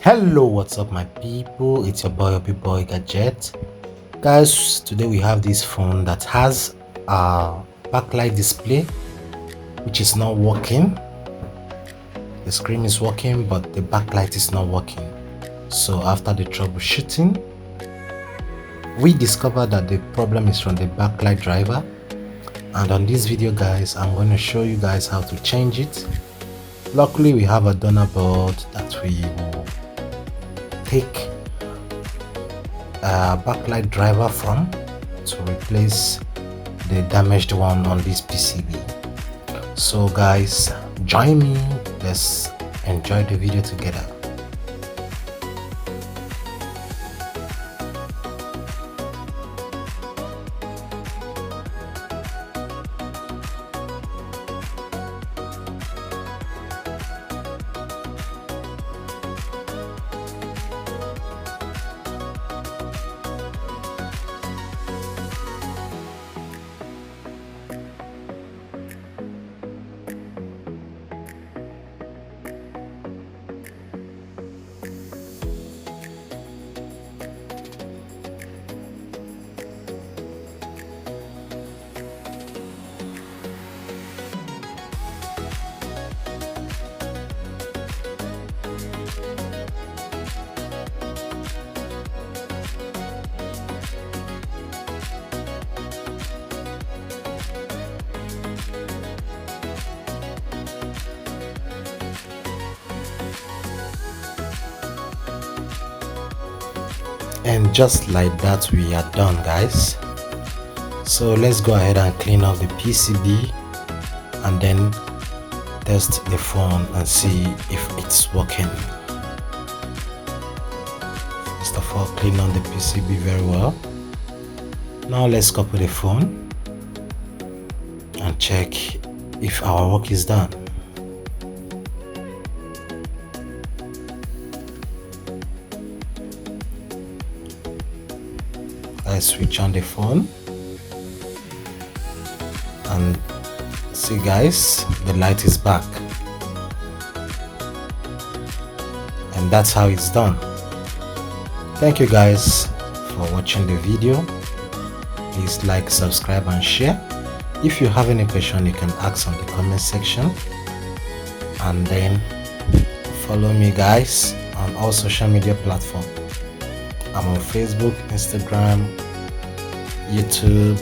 Hello, what's up, my people? It's your boy, Boy Gadget. Guys, today we have this phone that has a backlight display which is not working. The screen is working, but the backlight is not working. So, after the troubleshooting, we discovered that the problem is from the backlight driver. And on this video, guys, I'm going to show you guys how to change it. Luckily, we have a donor board that we will take a backlight driver from to replace the damaged one on this PCB. So guys, join me, let's enjoy the video together. And just like that, we are done, guys. So let's go ahead and clean up the PCB and then test the phone and see if it's working. First of all, clean on the PCB very well. Now let's copy the phone and check if our work is done. Let's switch on the phone and see, guys, the light is back, and that's how it's done. Thank you guys for watching the video. Please like, subscribe and share. If you have any question, you can ask on the comment section, and then follow me, guys, on all social media platforms. I'm on Facebook, Instagram, YouTube,